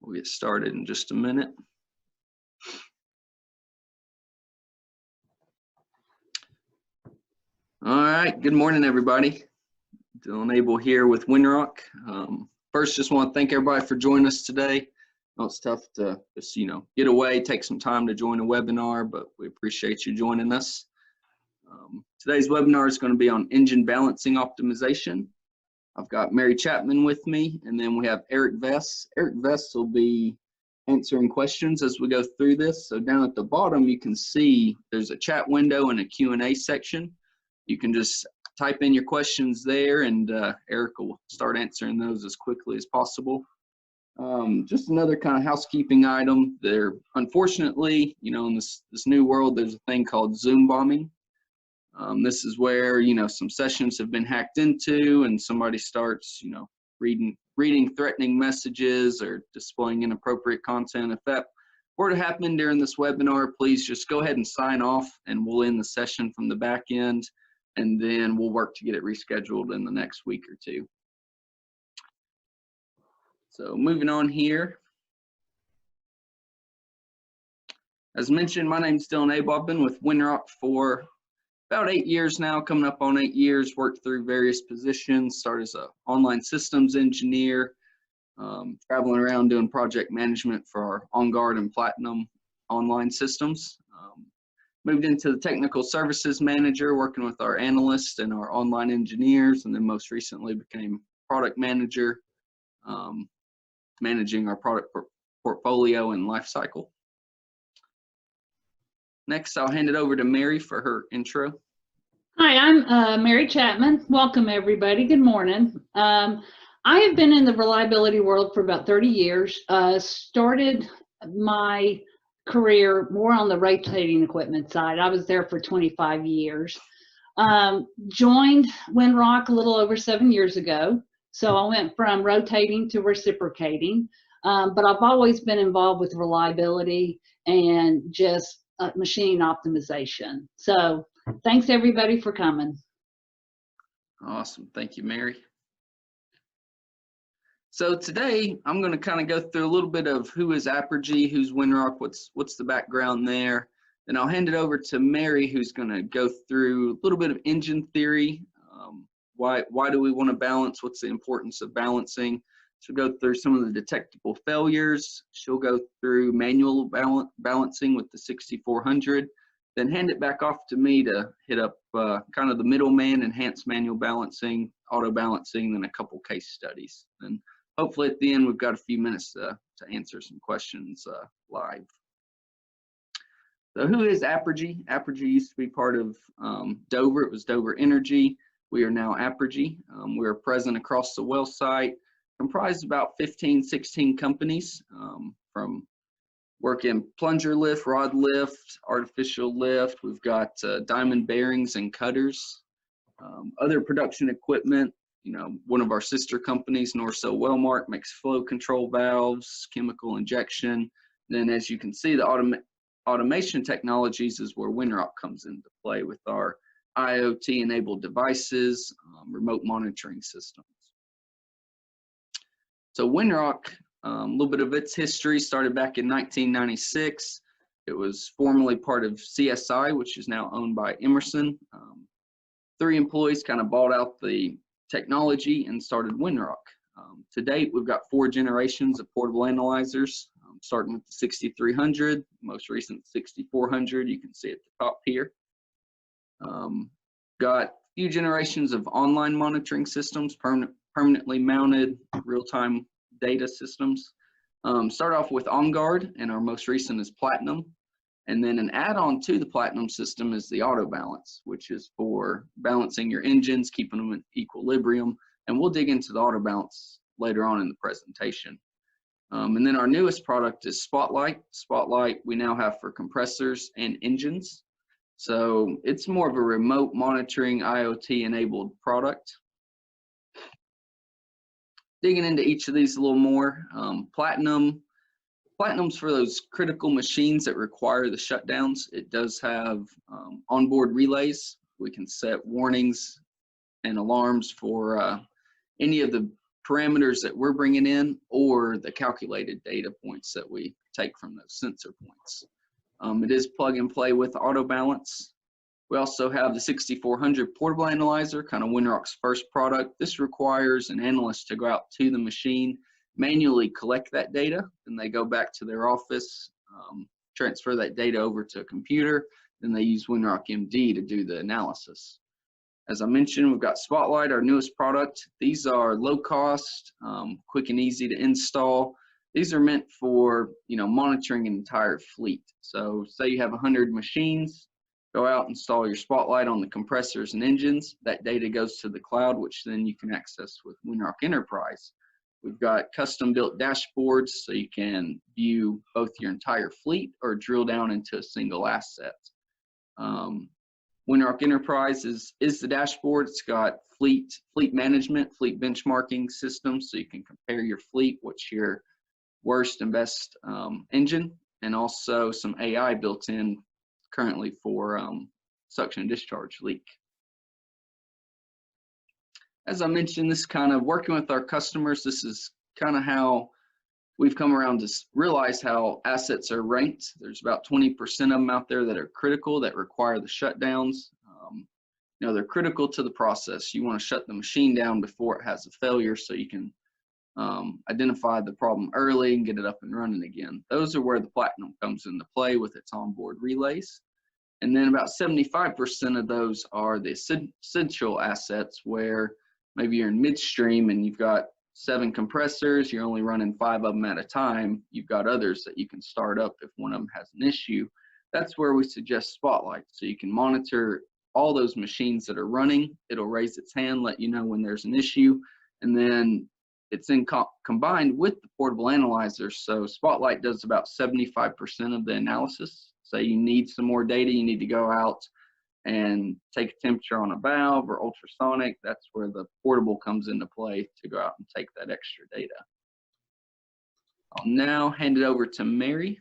We'll get started in just a minute. All right, good morning, everybody. Dylan Abel here with Windrock. First, just want to thank everybody for joining us today. I know it's tough to just, get away, take some time to join a webinar, but we appreciate you joining us. Today's webinar is going to be on engine balancing optimization. I've got Mary Chapman with me, and then we have Eric Vess. Eric Vess will be answering questions as we go through this. So down at the bottom, you can see there's a chat window and a Q&A section. You can just type in your questions there, and Eric will start answering those as quickly as possible. Just another kind of housekeeping item there. Unfortunately, in this new world, there's a thing called Zoom bombing. This is where, some sessions have been hacked into and somebody starts, reading threatening messages or displaying inappropriate content. If that were to happen during this webinar, please just go ahead and sign off and we'll end the session from the back end, and then we'll work to get it rescheduled in the next week or two. So moving on here. As mentioned, my name is Dylan Abel. I've been with Windrock for about 8 years now, coming up on 8 years, worked through various positions, started as an online systems engineer, traveling around doing project management for our OnGuard and Platinum online systems. Moved into the technical services manager, working with our analysts and our online engineers, and then most recently became product manager, managing our product portfolio and life cycle. Next, I'll hand it over to Mary for her intro. Hi, I'm Mary Chapman. Welcome, everybody. Good morning. I have been in the reliability world for about 30 years. Started my career more on the rotating equipment side. I was there for 25 years. Joined Windrock a little over 7 years ago. So I went from rotating to reciprocating. But I've always been involved with reliability and just machine optimization. So thanks everybody for coming. Awesome, thank you, Mary. So today I'm going to kind of go through a little bit of who is Apergy, who's Windrock, what's the background there. Then I'll hand it over to Mary, who's going to go through a little bit of engine theory. Why do we want to balance? What's the importance of balancing? She'll go through some of the detectable failures. She'll go through manual balancing with the 6400, then hand it back off to me to hit up kind of the middleman, enhanced manual balancing, auto balancing, then a couple case studies. And hopefully at the end, we've got a few minutes to answer some questions live. So who is Apergy? Apergy used to be part of Dover. It was Dover Energy. We are now Apergy. We are present across the well site, comprised about 15, 16 companies, from work in plunger lift, rod lift, artificial lift. We've got diamond bearings and cutters, other production equipment. One of our sister companies, Norso Wellmark, makes flow control valves, chemical injection. Then as you can see, the automation technologies is where Windrock comes into play with our IoT enabled devices, remote monitoring systems. So Windrock, a little bit of its history started back in 1996. It was formerly part of CSI, which is now owned by Emerson. 3 employees kind of bought out the technology and started Windrock. To date, we've got 4 generations of portable analyzers, starting with the 6300, most recent 6400, you can see at the top here. Got a few generations of online monitoring systems, permanently mounted real-time data systems. Start off with OnGuard, and our most recent is Platinum. And then an add-on to the Platinum system is the Auto Balance, which is for balancing your engines, keeping them in equilibrium. And we'll dig into the Auto Balance later on in the presentation. And then our newest product is Spotlight. Spotlight we now have for compressors and engines. So it's more of a remote monitoring IoT enabled product. Digging into each of these a little more, Platinum's for those critical machines that require the shutdowns. It does have onboard relays. We can set warnings and alarms for any of the parameters that we're bringing in or the calculated data points that we take from those sensor points. It is plug and play with auto balance. We also have the 6400 portable analyzer, kind of Windrock's first product. This requires an analyst to go out to the machine, manually collect that data, and they go back to their office, transfer that data over to a computer, then they use Windrock MD to do the analysis. As I mentioned, we've got Spotlight, our newest product. These are low cost, quick and easy to install. These are meant for, monitoring an entire fleet. So say you have 100 machines, go out, install your Spotlight on the compressors and engines. That data goes to the cloud, which then you can access with Windrock Enterprise. We've got custom built dashboards so you can view both your entire fleet or drill down into a single asset. Windrock Enterprise is the dashboard. It's got fleet management, fleet benchmarking systems, so you can compare your fleet, what's your worst and best engine, and also some AI built in currently for suction and discharge leak. As I mentioned, this kind of working with our customers, this is kind of how we've come around to realize how assets are ranked. There's about 20% of them out there that are critical, that require the shutdowns. They're critical to the process. You want to shut the machine down before it has a failure so you can identify the problem early and get it up and running again. Those are where the Platinum comes into play with its onboard relays. And then about 75% of those are the essential assets, where maybe you're in midstream and you've got 7 compressors, you're only running 5 of them at a time. You've got others that you can start up if one of them has an issue. That's where we suggest Spotlight. So you can monitor all those machines that are running. It'll raise its hand, let you know when there's an issue, and then it's combined with the portable analyzer. So Spotlight does about 75% of the analysis. Say you need some more data, you need to go out and take a temperature on a valve or ultrasonic. That's where the portable comes into play to go out and take that extra data. I'll now hand it over to Mary.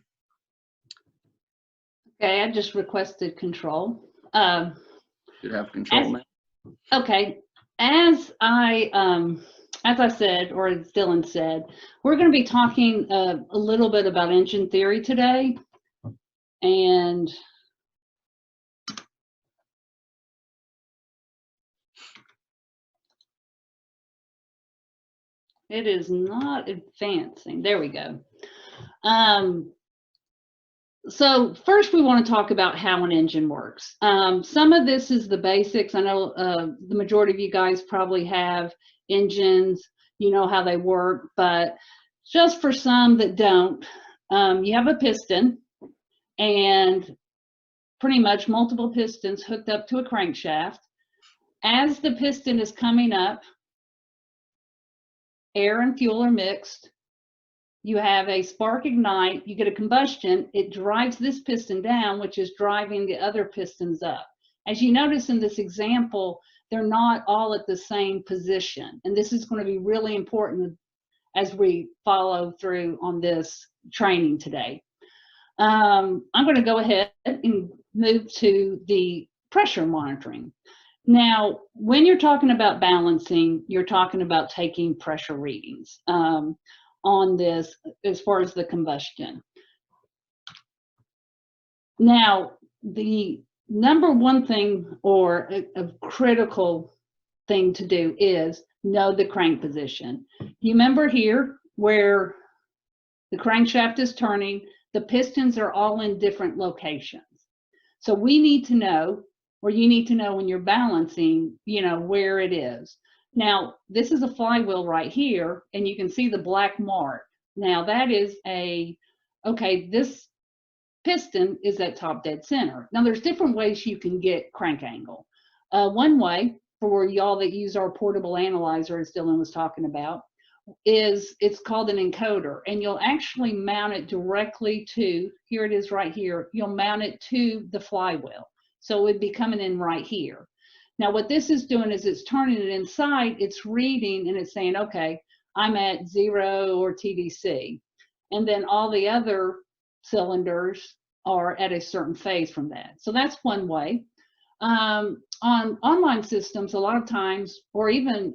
Okay, I just requested control. You have control now. Okay, as I said, or as Dylan said, we're going to be talking a little bit about engine theory today. And it is not advancing. There we go. So first we want to talk about how an engine works. Some of this is the basics. I know the majority of you guys probably have engines, you know how they work, but just for some that don't, you have a piston and pretty much multiple pistons hooked up to a crankshaft. As the piston is coming up, air and fuel are mixed. You have a spark ignite, you get a combustion, it drives this piston down, which is driving the other pistons up. As you notice in this example, they're not all at the same position. And this is going to be really important as we follow through on this training today. I'm going to go ahead and move to the pressure monitoring. Now, when you're talking about balancing, you're talking about taking pressure readings on this as far as the combustion. Now, the number one thing or a critical thing to do is know the crank position. You remember here where the crankshaft is turning, the pistons are all in different locations. So we need to know, or you need to know when you're balancing, you know, where it is. Now, this is a flywheel right here, and you can see the black mark. Now, that is okay, this piston is at top dead center. Now, there's different ways you can get crank angle. One way, for y'all that use our portable analyzer, as Dylan was talking about, is it's called an encoder, and you'll actually mount it directly to, here it is right here, you'll mount it to the flywheel. So it would be coming in right here. Now what this is doing is it's turning it inside, it's reading, and it's saying, okay, I'm at 0 or TDC. And then all the other cylinders are at a certain phase from that. So that's one way. On online systems, a lot of times, or even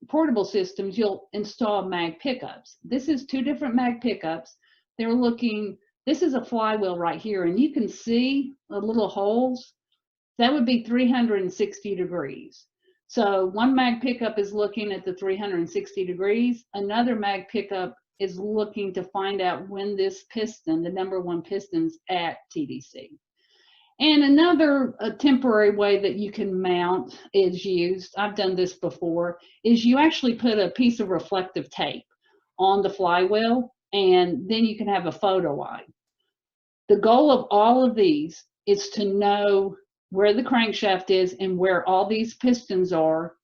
portable systems, you'll install mag pickups. This is 2 different mag pickups. They're looking, this is a flywheel right here, and you can see the little holes. That would be 360 degrees. So one mag pickup is looking at the 360 degrees. Another mag pickup is looking to find out when this piston, the number 1 piston's at TDC. And another temporary way that you can mount is used, I've done this before, is you actually put a piece of reflective tape on the flywheel, and then you can have a photo eye. The goal of all of these is to know where the crankshaft is and where all these pistons are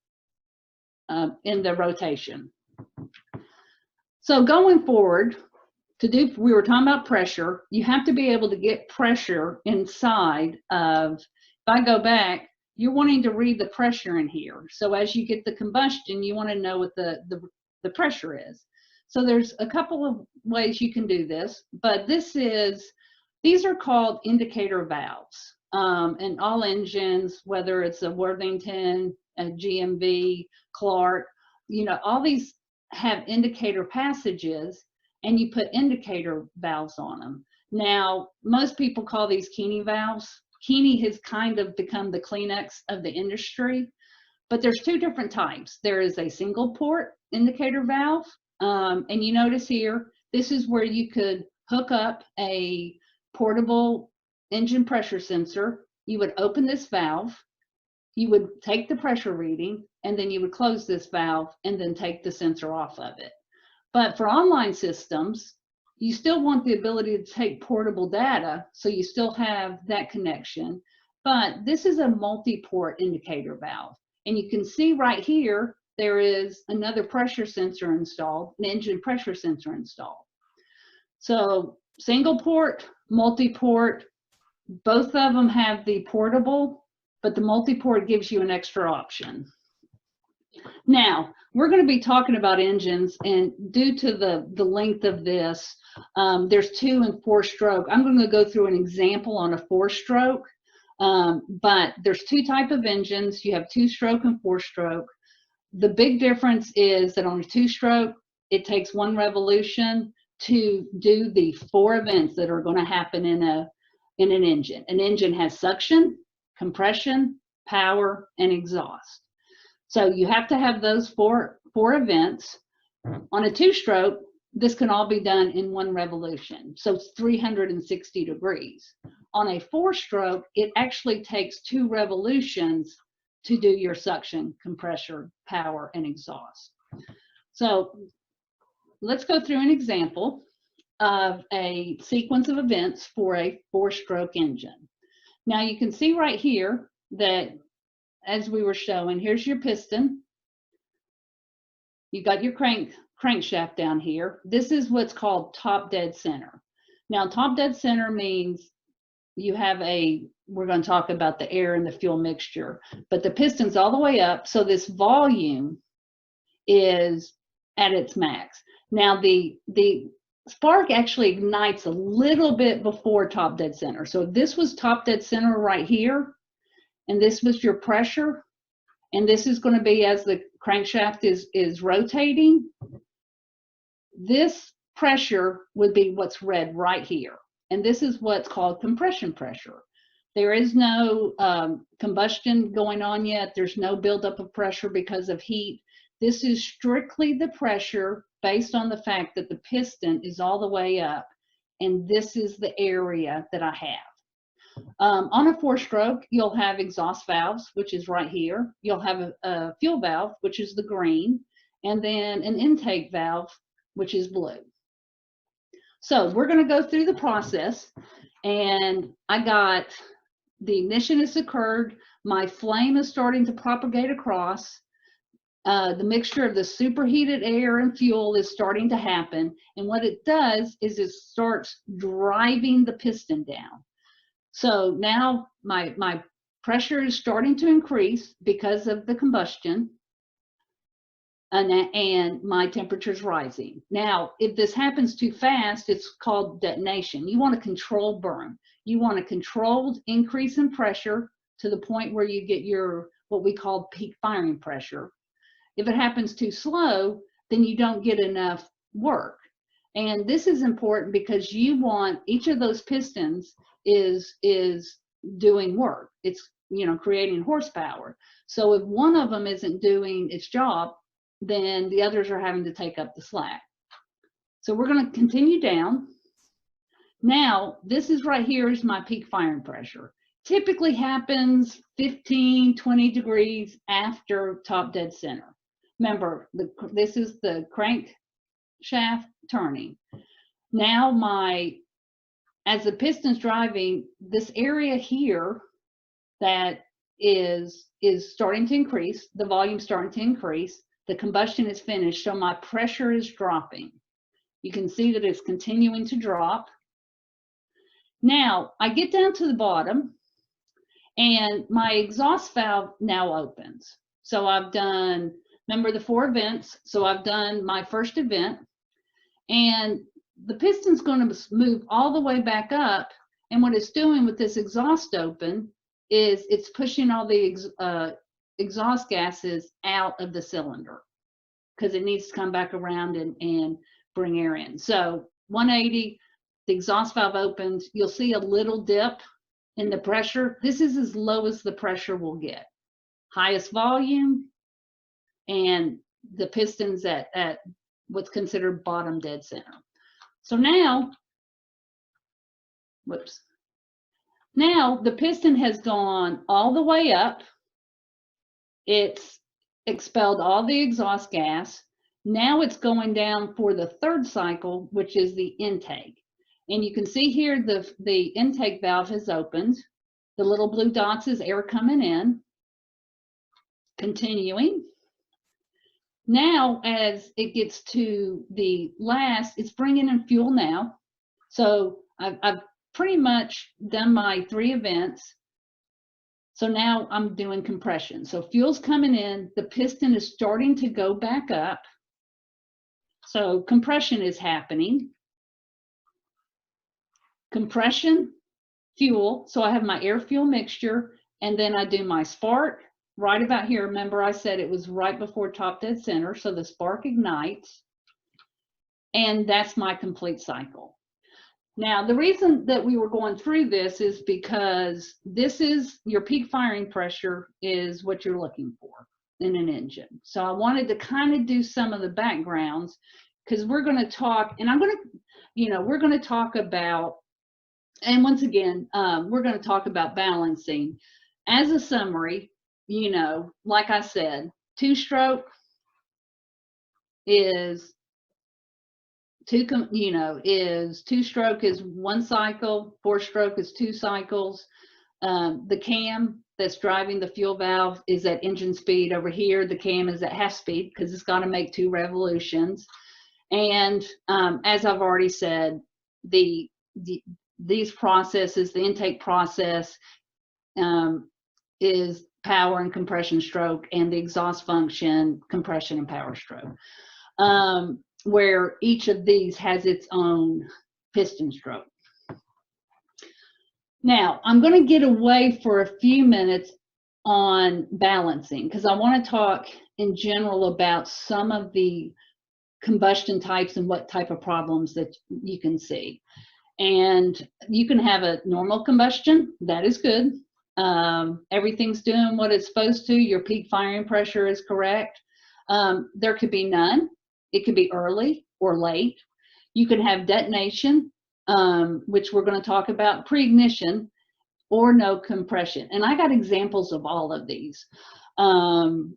in the rotation. So going forward, we were talking about pressure. You have to be able to get pressure inside of, if I go back, you're wanting to read the pressure in here. So as you get the combustion, you want to know what the pressure is. So there's a couple of ways you can do this, but these are called indicator valves. And all engines, whether it's a Worthington, a GMV, Clark, you know, all these have indicator passages, and you put indicator valves on them. Now, most people call these Keeney valves. Keeney has kind of become the Kleenex of the industry, but there's 2 different types. There is a single port indicator valve, and you notice here, this is where you could hook up a portable engine pressure sensor. You would open this valve, you would take the pressure reading, and then you would close this valve and then take the sensor off of it. But for online systems, you still want the ability to take portable data, so you still have that connection. But this is a multi-port indicator valve. And you can see right here, there is another pressure sensor installed, an engine pressure sensor installed. So single port, multi-port, both of them have the portable, but the multi-port gives you an extra option. Now, we're going to be talking about engines, and due to the length of this, there's 2 and 4 stroke. I'm going to go through an example on a 4-stroke, but there's 2 types of engines. You have 2-stroke and 4-stroke. The big difference is that on a 2-stroke, it takes 1 revolution to do the 4 events that are going to happen in an engine. An engine has suction, compression, power, and exhaust. So you have to have those four events. On a 2-stroke, this can all be done in 1 revolution. So it's 360 degrees. On a 4-stroke, it actually takes 2 revolutions to do your suction, compression, power, and exhaust. So let's go through an example of a sequence of events for a 4-stroke engine. Now you can see right here that, as we were showing, here's your piston. You got your crankshaft down here. This is what's called top dead center. Now, top dead center means you have we're going to talk about the air and the fuel mixture, but the piston's all the way up, so this volume is at its max. Now, the spark actually ignites a little bit before top dead center. So if this was top dead center right here, and this was your pressure, and this is going to be as the crankshaft is rotating, this pressure would be what's read right here. And this is what's called compression pressure. There is no combustion going on yet. There's no buildup of pressure because of heat. This is strictly the pressure based on the fact that the piston is all the way up, and this is the area that I have. On a 4-stroke, you'll have exhaust valves, which is right here. You'll have a fuel valve, which is the green, and then an intake valve, which is blue. So we're going to go through the process, and I got the ignition has occurred. My flame is starting to propagate across. The mixture of the superheated air and fuel is starting to happen. And what it does is it starts driving the piston down. So now my pressure is starting to increase because of the combustion, and my temperature is rising. Now, if this happens too fast, it's called detonation. You want a controlled burn. You want a controlled increase in pressure to the point where you get your what we call peak firing pressure. If it happens too slow, then you don't get enough work. And this is important because you want each of those pistons is doing work. It's, you know, creating horsepower. So if one of them isn't doing its job, then the others are having to take up the slack. So we're going to continue down. Now, this is right here is my peak firing pressure. Typically happens 15, 20 degrees after top dead center. Remember, this is the crank shaft turning. Now as the piston's driving, this area here that is starting to increase, the volume's starting to increase, the combustion is finished, so my pressure is dropping. You can see that it's continuing to drop. Now, I get down to the bottom, and my exhaust valve now opens. So I've done, remember the 4 events, so I've done my first event, and the piston's going to move all the way back up, and what it's doing with this exhaust open is it's pushing all the exhaust gases out of the cylinder because it needs to come back around and bring air in. So 180, the exhaust valve opens, you'll see a little dip in the pressure. This is as low as the pressure will get. Highest volume, and the piston's at what's considered bottom dead center. So now, whoops. Now the piston has gone all the way up. It's expelled all the exhaust gas. Now it's going down for the 3rd cycle, which is the intake. And you can see here the intake valve has opened. The little blue dots is air coming in. Continuing. Now, as it gets to the last, it's bringing in fuel now. So I've pretty much done my 3 events. So now I'm doing compression. So fuel's coming in, the piston is starting to go back up. So compression is happening. Compression, fuel. So I have my air fuel mixture, and then I do my spark right about here. Remember I said it was right before top dead center. So the spark ignites, and that's my complete cycle. Now, the reason that we were going through this is because this is your peak firing pressure is what you're looking for in an engine. So I wanted to kind of do some of the backgrounds because we're going to talk, and I'm going to, you know, we're going to talk about, and once again, we're going to talk about balancing. As a summary, you know, like I said, 2-stroke is 2-stroke is 1 cycle, 4-stroke is 2 cycles. The cam that's driving the fuel valve is at engine speed over here. The cam is at half speed because it's got to make 2 revolutions. And as I've already said, these processes, the intake process is power and compression stroke, and the exhaust function, compression and power stroke. Where each of these has its own piston stroke. Now, I'm going to get away for a few minutes on balancing because I want to talk in general about some of the combustion types and what type of problems that you can see. And you can have a normal combustion, that is good. Everything's doing what it's supposed to. Your peak firing pressure is correct. There could be none. It could be early or late. You can have detonation, which we're going to talk about, pre-ignition, or no compression. And I got examples of all of these. So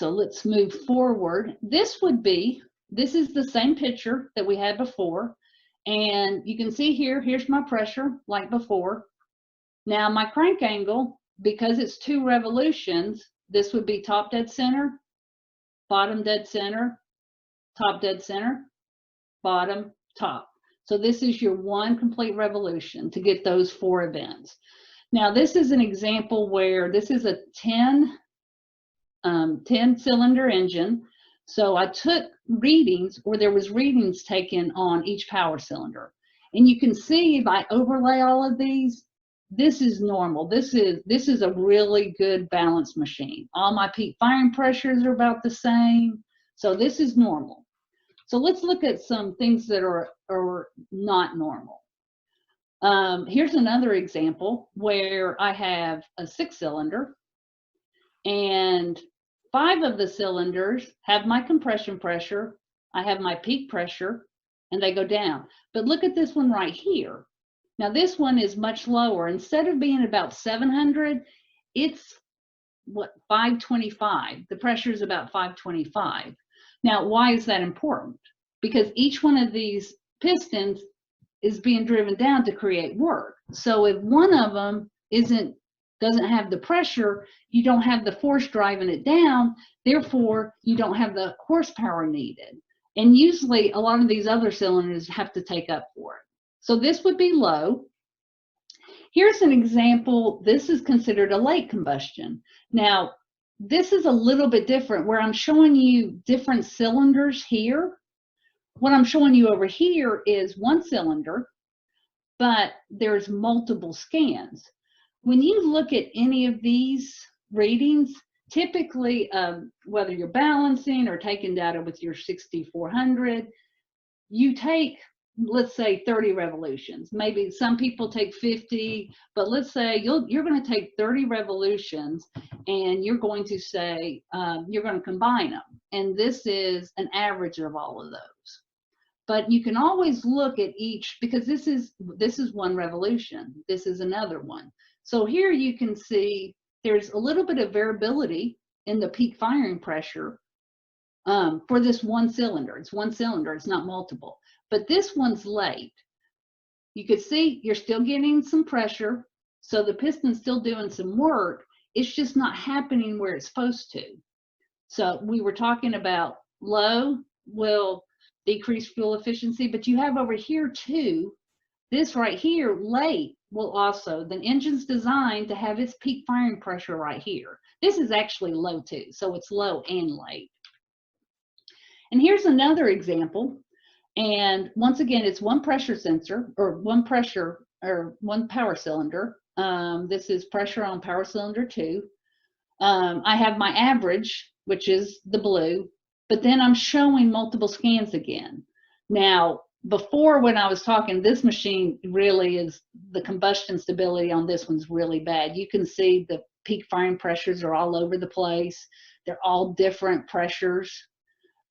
let's move forward. This is the same picture that we had before. And you can see here, here's my pressure like before. Now my crank angle, because it's 2 revolutions, this would be top dead center, bottom dead center, top dead center, bottom, top. So this is your 1 complete revolution to get those 4 events. Now this is an example where this is a 10 cylinder engine. So I took readings, or there was readings taken on each power cylinder. And you can see if I overlay all of these, this is normal. This is a really good balanced machine. All my peak firing pressures are about the same. So this is normal. So let's look at some things that are not normal. Here's another example where I have a 6-cylinder, and 5 of the cylinders have my compression pressure, I have my peak pressure, and they go down. But look at this one right here. Now this one is much lower. Instead of being about 700, it's what, 525. The pressure is about 525. Now, why is that important? Because each one of these pistons is being driven down to create work. So if one of them doesn't have the pressure, you don't have the force driving it down, therefore you don't have the horsepower needed. And usually a lot of these other cylinders have to take up for it. So this would be low. Here's an example. This is considered a late combustion. Now, this is a little bit different where I'm showing you different cylinders here. What I'm showing you over here is one cylinder, but there's multiple scans. When you look at any of these readings, typically, whether you're balancing or taking data with your 6400, you take, let's say, 30 revolutions. Maybe some people take 50, but let's say you're going to take 30 revolutions and you're going to say, you're going to combine them. And this is an average of all of those. But you can always look at each, because this is one revolution. This is another one. So here you can see there's a little bit of variability in the peak firing pressure for this one cylinder. It's one cylinder, it's not multiple. But this one's late. You can see you're still getting some pressure, so the piston's still doing some work. It's just not happening where it's supposed to. So we were talking about low will decrease fuel efficiency, but you have over here too, this right here, late, will also, the engine's designed to have its peak firing pressure right here. This is actually low too, so it's low and late. And here's another example. And once again, it's one pressure sensor, or one power cylinder. This is pressure on power cylinder 2. I have my average, which is the blue, but then I'm showing multiple scans again. Now, before, when I was talking, this machine really is, the combustion stability on this one's really bad. You can see the peak firing pressures are all over the place. They're all different pressures.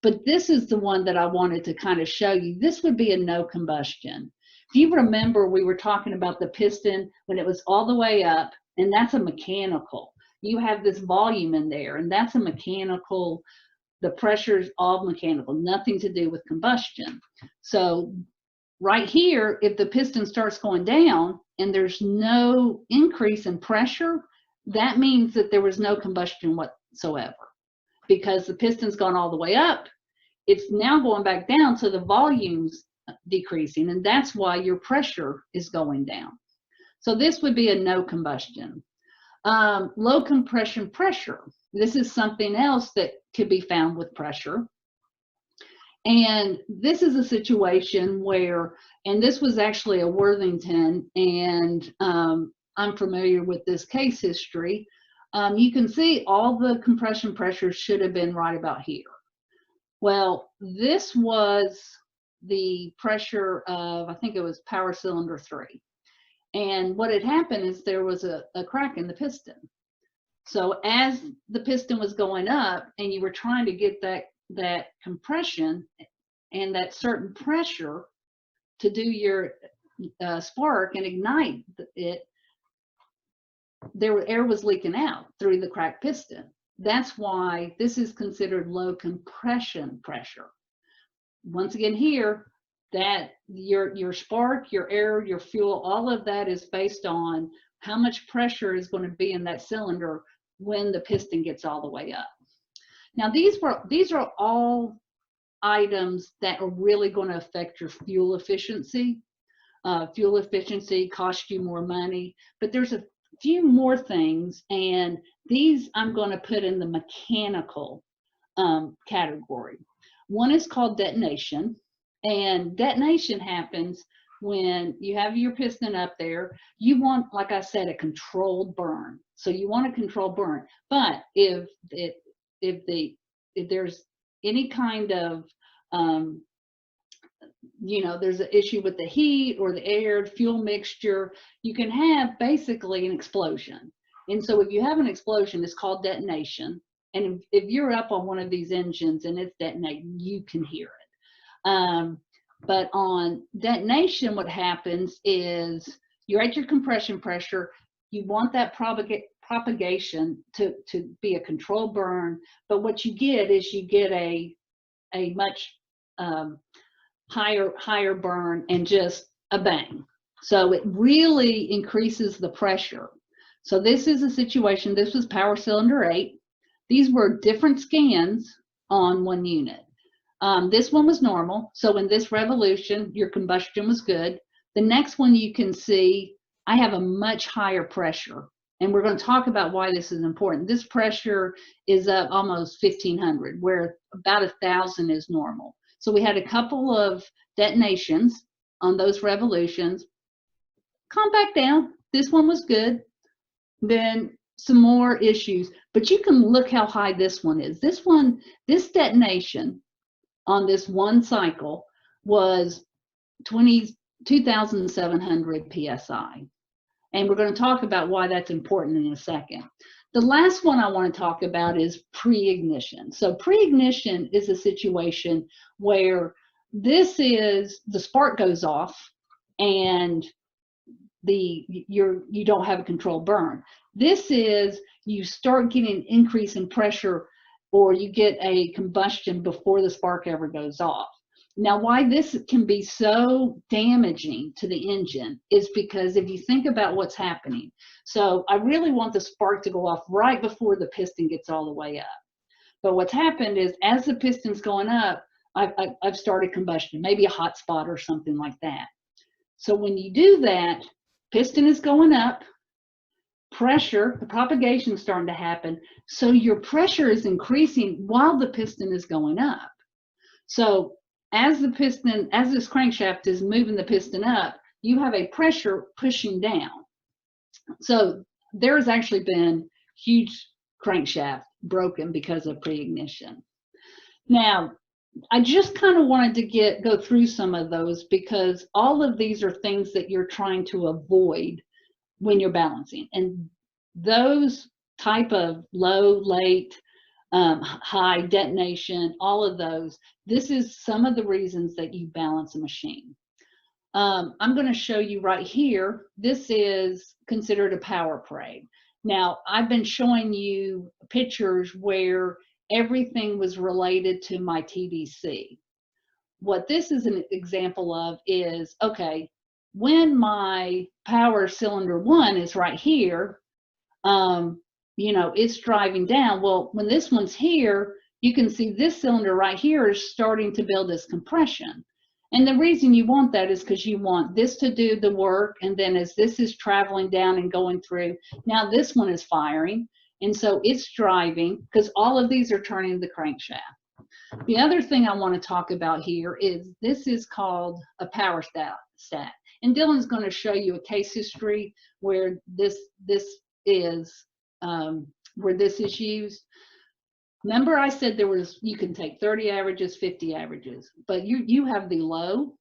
But this is the one that I wanted to kind of show you. This would be a no combustion. If you remember, we were talking about the piston when it was all the way up, and that's a mechanical. You have this volume in there, and that's a mechanical. The pressure is all mechanical, nothing to do with combustion. So right here, if the piston starts going down and there's no increase in pressure, that means that there was no combustion whatsoever, because the piston's gone all the way up. It's now going back down, so the volume's decreasing, and that's why your pressure is going down. So this would be a no combustion. Low compression pressure. This is something else that could be found with pressure. And this is a situation where, and this was actually a Worthington, and I'm familiar with this case history. You can see all the compression pressures should have been right about here. Well, this was the pressure of, I think it was power cylinder 3. And what had happened is there was a crack in the piston. So as the piston was going up and you were trying to get that compression and that certain pressure to do your spark and ignite it, air was leaking out through the cracked piston. That's why this is considered low compression pressure. Once again here, that your spark, your air, your fuel, all of that is based on how much pressure is going to be in that cylinder when the piston gets all the way up. Now these are all items that are really going to affect your fuel efficiency. Fuel efficiency costs you more money, but there's a few more things, and these I'm going to put in the mechanical category. One is called detonation, and detonation happens when you have your piston up there, you want, like I said, a controlled burn. So you want a controlled burn. But if there's any kind of there's an issue with the heat or the air, fuel mixture, you can have basically an explosion. And so if you have an explosion, it's called detonation. And if you're up on one of these engines and it's detonating, you can hear it. But on detonation, what happens is you're at your compression pressure. You want that propagation to be a controlled burn. But what you get is you get a much higher burn and just a bang. So it really increases the pressure. So this is a situation, this was power cylinder 8. These were different scans on one unit. This one was normal. So in this revolution, your combustion was good. The next one you can see, I have a much higher pressure. And we're going to talk about why this is important. This pressure is up almost 1,500, where about 1,000 is normal. So we had a couple of detonations on those revolutions. Calm back down. This one was good. Then some more issues. But you can look how high this one is. This detonation on this one cycle was 2,700 PSI. And we're going to talk about why that's important in a second. The last one I want to talk about is pre-ignition. So pre-ignition is a situation where the spark goes off and you don't have a controlled burn. This is you start getting an increase in pressure or you get a combustion before the spark ever goes off. Now, why this can be so damaging to the engine is because if you think about what's happening, so I really want the spark to go off right before the piston gets all the way up. But what's happened is as the piston's going up, I've started combustion, maybe a hot spot or something like that. So when you do that, piston is going up, pressure, the propagation is starting to happen. So your pressure is increasing while the piston is going up. So as this crankshaft is moving the piston up, you have a pressure pushing down. So there has actually been huge crankshaft broken because of pre-ignition. Now, I just kind of wanted to go through some of those because all of these are things that you're trying to avoid when you're balancing. And those type of low, late, high detonation, all of those, this is some of the reasons that you balance a machine. I'm going to show you right here. This is considered a power parade. Now, I've been showing you pictures where everything was related to my TDC. What this is an example of is, okay, when my power cylinder 1 is right here, it's driving down. Well, when this one's here, you can see this cylinder right here is starting to build this compression. And the reason you want that is because you want this to do the work. And then as this is traveling down and going through, now this one is firing. And so it's driving because all of these are turning the crankshaft. The other thing I want to talk about here is this is called a power stat. And Dylan's going to show you a case history where this is used. Remember I said you can take 30 averages, 50 averages, but you have the low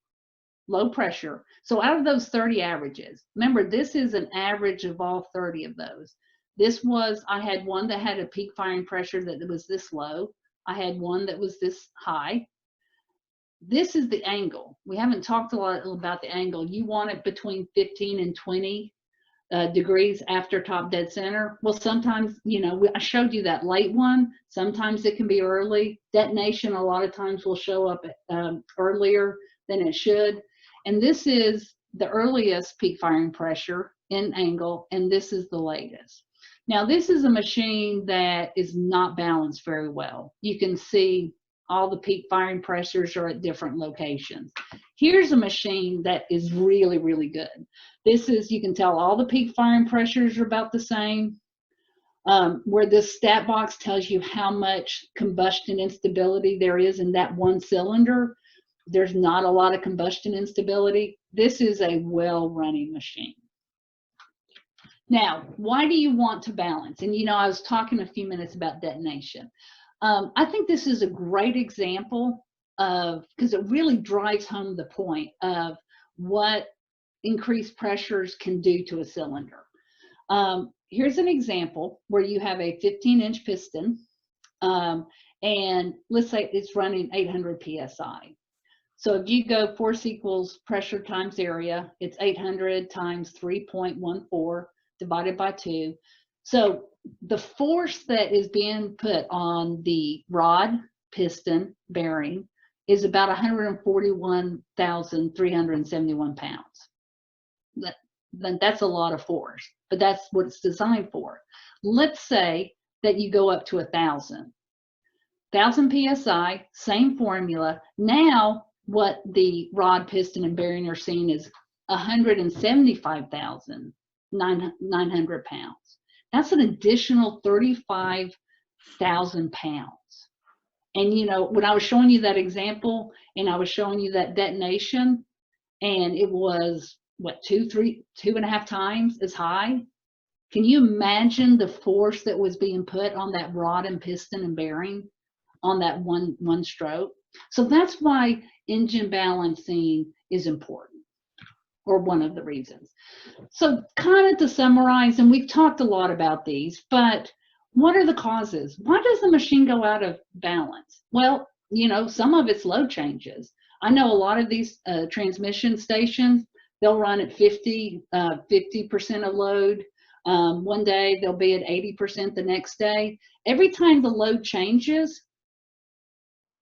pressure. So out of those 30 averages, remember this is an average of all 30 of those. I had one that had a peak firing pressure that was this low. I had one that was this high. This is the angle. We haven't talked a lot about the angle. You want it between 15 and 20 degrees after top dead center. Well, sometimes, I showed you that late one. Sometimes it can be early. Detonation a lot of times will show up earlier than it should. And this is the earliest peak firing pressure in angle, and this is the latest. Now, this is a machine that is not balanced very well. You can see all the peak firing pressures are at different locations. Here's a machine that is really, really good. You can tell all the peak firing pressures are about the same. Where this stat box tells you how much combustion instability there is in that one cylinder. There's not a lot of combustion instability. This is a well-running machine. Now, why do you want to balance? And you know, I was talking a few minutes about detonation. I think this is a great example of, because it really drives home the point of what increased pressures can do to a cylinder. Here's an example where you have a 15-inch piston, and let's say it's running 800 psi. So if you go force equals pressure times area, it's 800 times 3.14 divided by 2. So the force that is being put on the rod, piston, bearing is about 141,371 pounds. That's a lot of force, but that's what it's designed for. Let's say that you go up to 1,000 psi, same formula. Now what the rod, piston, and bearing are seeing is 175,900 pounds. That's an additional 35,000 pounds. And you know, when I was showing you that example and I was showing you that detonation, and it was what, 2.5 times as high. Can you imagine the force that was being put on that rod and piston and bearing on that one stroke? So that's why engine balancing is important, or one of the reasons. So kind of to summarize, and we've talked a lot about these, but what are the causes? Why does the machine go out of balance? Well, you know, some of it's load changes. I know a lot of these transmission stations, they'll run at 50% of load. One day they'll be at 80% the next day. Every time the load changes,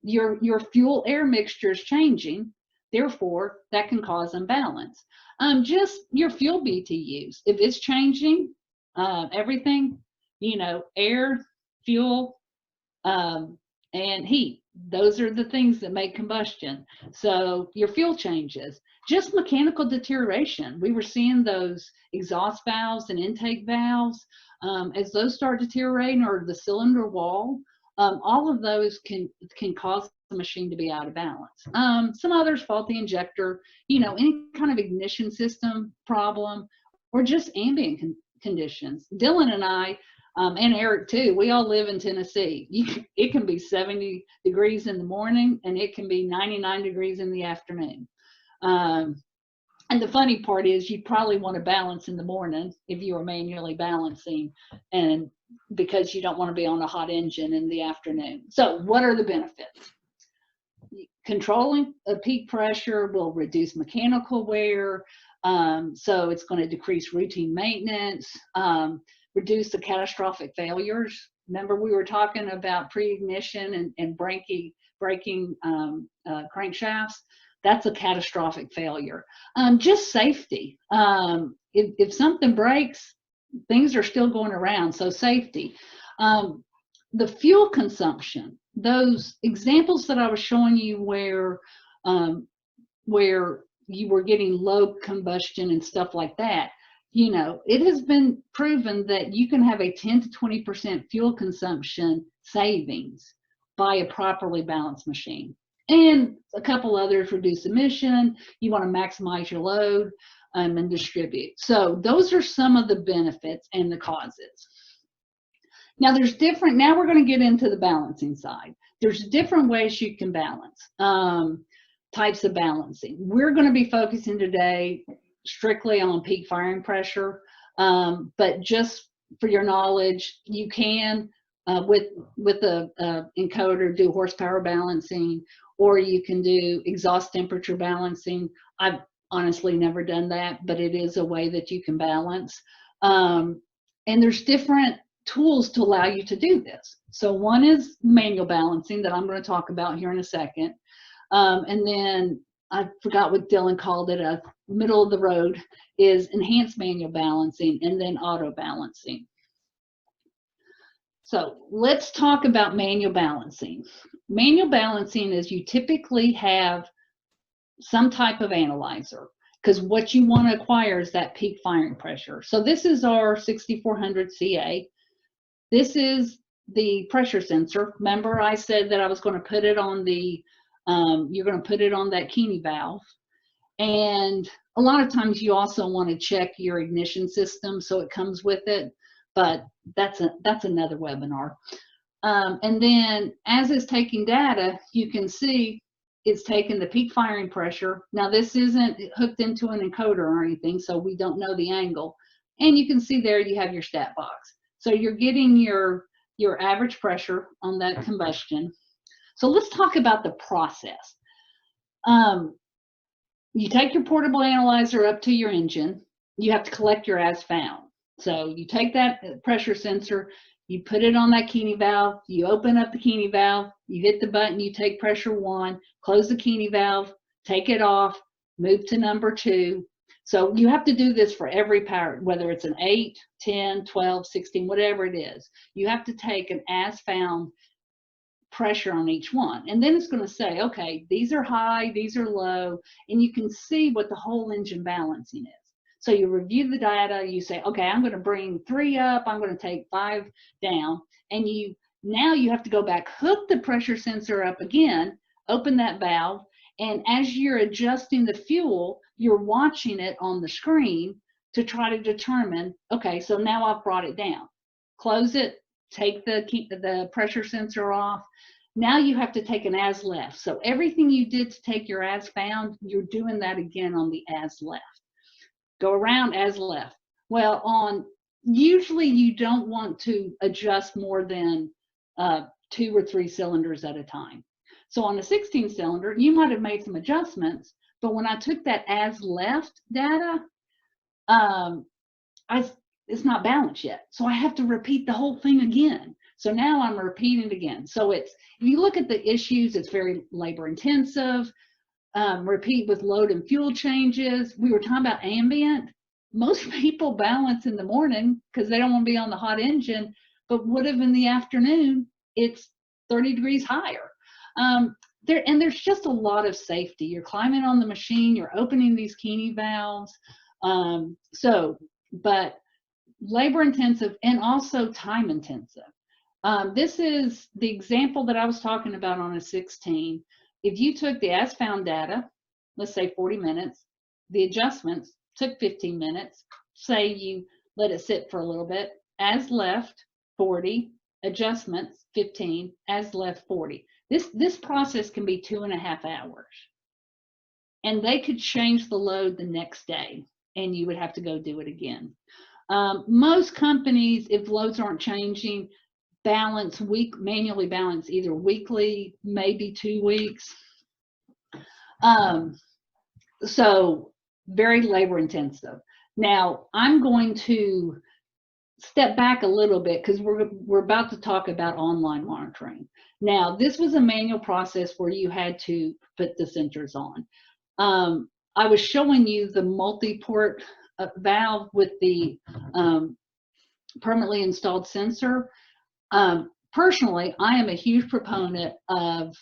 your fuel air mixture is changing. Therefore, that can cause imbalance. Just your fuel BTUs, if it's changing, everything, you know, air, fuel, and heat. Those are the things that make combustion. So your fuel changes. Just mechanical deterioration. We were seeing those exhaust valves and intake valves. As those start deteriorating, or the cylinder wall, all of those can cause the machine to be out of balance. Some others, faulty injector, you know, any kind of ignition system problem, or just ambient conditions. Dylan and I, and Eric too, we all live in Tennessee. It can be 70 degrees in the morning and it can be 99 degrees in the afternoon. And the funny part is you probably want to balance in the morning if you are manually balancing, and because you don't want to be on a hot engine in the afternoon. So what are the benefits? Controlling a peak pressure will reduce mechanical wear. So it's going to decrease routine maintenance, reduce the catastrophic failures. Remember, we were talking about pre-ignition and braking crankshafts. That's a catastrophic failure. Just safety. If something breaks, things are still going around, so safety. The fuel consumption, those examples that I was showing you where you were getting low combustion and stuff like that, you know, it has been proven that you can have a 10 to 20% fuel consumption savings by a properly balanced machine. And a couple others, reduce emission, you want to maximize your load and distribute. So those are some of the benefits and the causes. Now there's different, now we're going to get into the balancing side. There's different ways you can balance, types of balancing. We're going to be focusing today strictly on peak firing pressure, but just for your knowledge, you can, with the encoder, do horsepower balancing, or you can do exhaust temperature balancing. I've honestly never done that, but it is a way that you can balance. And there's different tools to allow you to do this. So one is manual balancing that I'm going to talk about here in a second. And then I forgot what Dylan called it, a middle of the road is enhanced manual balancing, and then auto balancing. So let's talk about manual balancing. Manual balancing is you typically have some type of analyzer, because what you want to acquire is that peak firing pressure. So this is our 6400 CA. This is the pressure sensor. Remember I said that I was going to put it on the You're going to put it on that Keeney valve. And a lot of times you also want to check your ignition system, so it comes with it, but that's another webinar. And then as it's taking data, you can see it's taking the peak firing pressure. Now this isn't hooked into an encoder or anything, so we don't know the angle. And you can see there you have your stat box. So you're getting your average pressure on that combustion. So let's talk about the process. You take your portable analyzer up to your engine. You have to collect your as found. So you take that pressure sensor, you put it on that Keeney valve, you open up the Keeney valve, you hit the button, you take pressure 1, close the Keeney valve, take it off, move to number 2. So you have to do this for every power, whether it's an 8, 10, 12, 16, whatever it is. You have to take an as found pressure on each one. And then it's going to say, okay, these are high, these are low, and you can see what the whole engine balancing is. So you review the data, you say, okay, I'm going to bring 3 up, I'm going to take 5 down, and now you have to go back, hook the pressure sensor up again, open that valve, and as you're adjusting the fuel, you're watching it on the screen to try to determine, okay, so now I've brought it down. Close it, take the pressure sensor off. Now you have to take an as left. So everything you did to take your as found, you're doing that again on the as left. Go around as left. Well, usually you don't want to adjust more than 2 or 3 cylinders at a time. So on a 16 cylinder, you might have made some adjustments, but when I took that as left data, it's not balanced yet. So I have to repeat the whole thing again. So now I'm repeating it again. So if you look at the issues, it's very labor intensive. Repeat with load and fuel changes. We were talking about ambient. Most people balance in the morning because they don't want to be on the hot engine, but what if in the afternoon it's 30 degrees higher? There's just a lot of safety. You're climbing on the machine, you're opening these Keeney valves. But labor intensive and also time intensive. This is the example that I was talking about on a 16. If you took the as found data, let's say 40 minutes, the adjustments took 15 minutes, say you let it sit for a little bit, as left 40, adjustments 15, as left 40. This process can be 2.5 hours. And they could change the load the next day and you would have to go do it again. Most companies, if loads aren't changing, manually balance either weekly, maybe 2 weeks. So very labor intensive. Now I'm going to step back a little bit because we're about to talk about online monitoring. Now this was a manual process where you had to put the sensors on. I was showing you the multi-port valve with the permanently installed sensor. Personally, I am a huge proponent of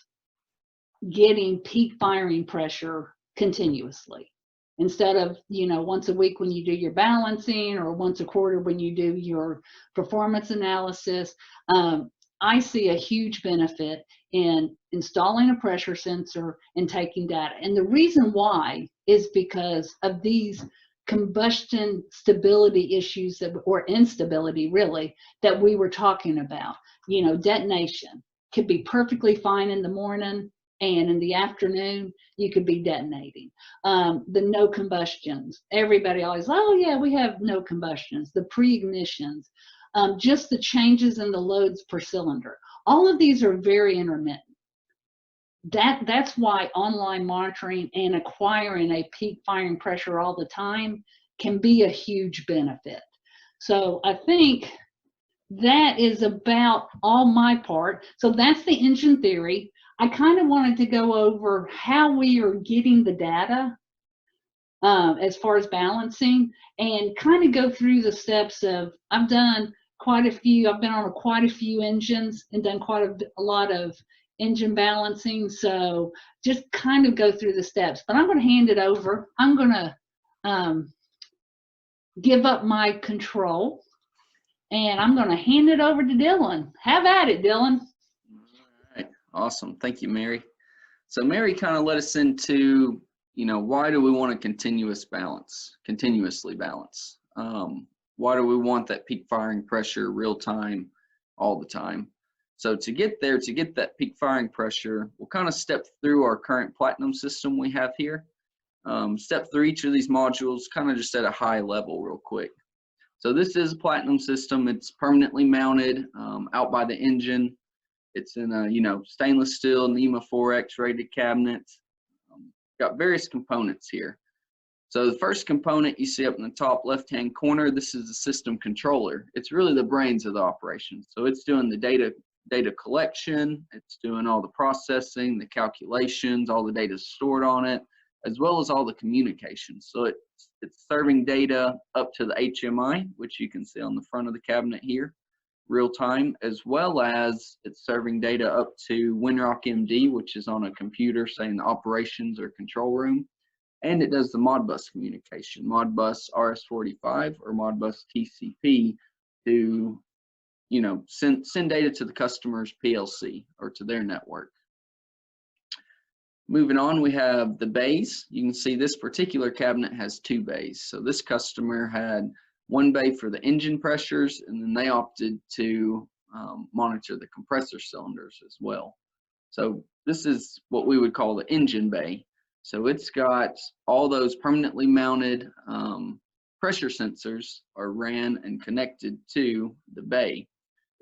getting peak firing pressure continuously instead of, once a week when you do your balancing or once a quarter when you do your performance analysis. I see a huge benefit in installing a pressure sensor and taking data. And the reason why is because of these combustion stability issues or instability really that we were talking about. Detonation could be perfectly fine in the morning and in the afternoon you could be detonating. The no combustions, everybody always, oh yeah, we have no combustions, the pre-ignitions, just the changes in the loads per cylinder. All of these are very intermittent. That's why online monitoring and acquiring a peak firing pressure all the time can be a huge benefit. So I think that is about all my part. So that's the engine theory. I kind of wanted to go over how we are getting the data as far as balancing and kind of go through the steps of, I've been on quite a few engines and done quite a lot of engine balancing, so just kind of go through the steps. But I'm going to hand it over. I'm going to give up my control and I'm going to hand it over to Dylan. Have at it, Dylan. All right, awesome. Thank you, Mary. So Mary kind of led us into, why do we want to continuously balance? Why do we want that peak firing pressure real time, all the time? So to get there, to get that peak firing pressure, we'll kind of step through our current platinum system we have here. Step through each of these modules kind of just at a high level real quick. So this is a platinum system. It's permanently mounted out by the engine. It's in a, stainless steel NEMA 4X rated cabinet. Got various components here. So the first component you see up in the top left-hand corner, this is the system controller. It's really the brains of the operation. So it's doing the data collection, it's doing all the processing, the calculations, all the data stored on it, as well as all the communications. So it's serving data up to the HMI, which you can see on the front of the cabinet here, real time, as well as it's serving data up to Windrock MD, which is on a computer, say in the operations or control room. And it does the Modbus communication, Modbus RS-45 or Modbus TCP to, send data to the customer's PLC or to their network. Moving on, we have the bays. You can see this particular cabinet has 2 bays. So this customer had 1 bay for the engine pressures, and then they opted to monitor the compressor cylinders as well. So this is what we would call the engine bay. So it's got all those permanently mounted pressure sensors are ran and connected to the bay.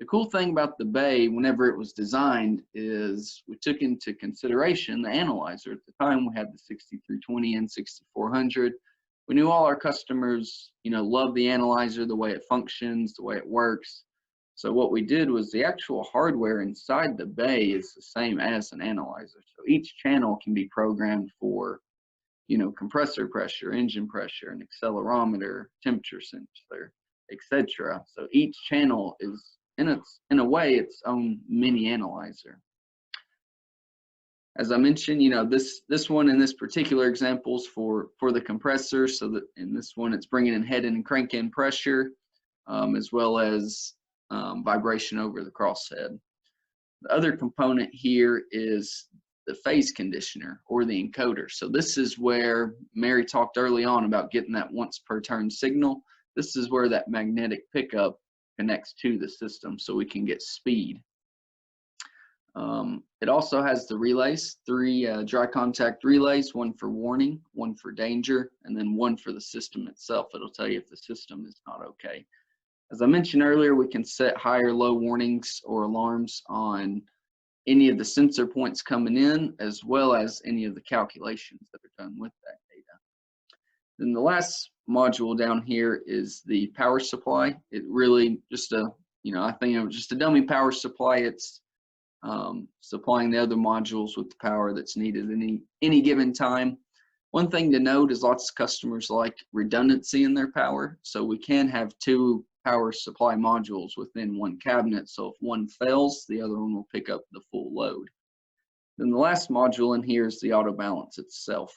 The cool thing about the bay, whenever it was designed, is we took into consideration the analyzer. At the time, we had the 6320 and 6400. We knew all our customers, love the analyzer, the way it functions, the way it works. So what we did was the actual hardware inside the bay is the same as an analyzer. So each channel can be programmed for, compressor pressure, engine pressure, an accelerometer, temperature sensor, etc. So each channel is in a way its own mini analyzer. As I mentioned, this one in this particular example is for the compressor. So that in this one, it's bringing in head and crank in pressure, as well as vibration over the crosshead. The other component here is the phase conditioner or the encoder. So this is where Mary talked early on about getting that once per turn signal. This is where that magnetic pickup connects to the system so we can get speed. It also has the relays, 3 dry contact relays, 1 for warning, 1 for danger, and then 1 for the system itself. It'll tell you if the system is not okay. As I mentioned earlier, we can set high or low warnings or alarms on any of the sensor points coming in, as well as any of the calculations that are done with that data. Then the last module down here is the power supply. It really just I think it was just a dummy power supply. It's supplying the other modules with the power that's needed any given time. One thing to note is lots of customers like redundancy in their power. So we can have 2 power supply modules within one cabinet. So if one fails, the other one will pick up the full load. Then the last module in here is the auto balance itself.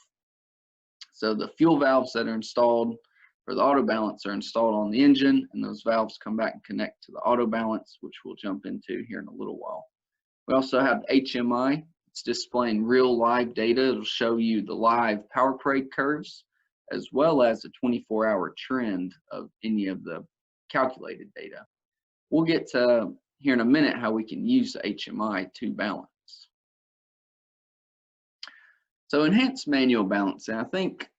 So the fuel valves that are installed for the auto balance are installed on the engine, and those valves come back and connect to the auto balance, which we'll jump into here in a little while. We also have HMI. It's displaying real live data. It'll show you the live power parade curves, as well as a 24-hour trend of any of the calculated data. We'll get to here in a minute how we can use the HMI to balance. So enhanced manual balancing, I think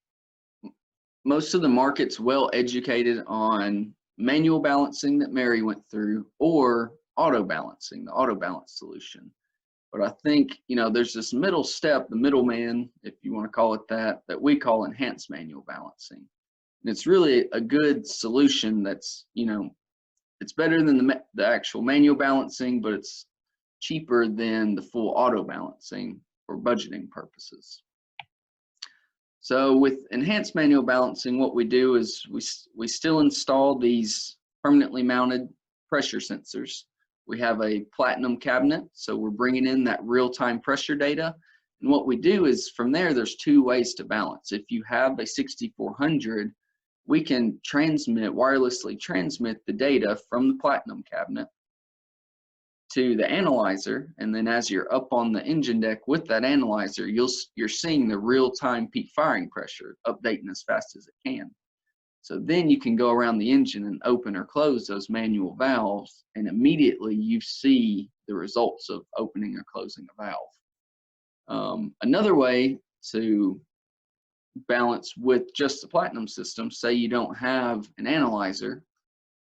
most of the market's well educated on manual balancing that Mary went through, or auto balancing, the auto balance solution. But I think, there's this middle step, the middleman, if you want to call it that we call enhanced manual balancing. And it's really a good solution that's, it's better than the actual manual balancing, but it's cheaper than the full auto balancing for budgeting purposes. So with enhanced manual balancing, what we do is we still install these permanently mounted pressure sensors. We have a platinum cabinet, so we're bringing in that real-time pressure data. And what we do is from there, there's 2 ways to balance. If you have a 6400, we can wirelessly transmit the data from the platinum cabinet to the analyzer, and then as you're up on the engine deck with that analyzer, you're seeing the real-time peak firing pressure updating as fast as it can. So then you can go around the engine and open or close those manual valves, and immediately you see the results of opening or closing a valve. Another way to balance with just the Platinum system, say you don't have an analyzer,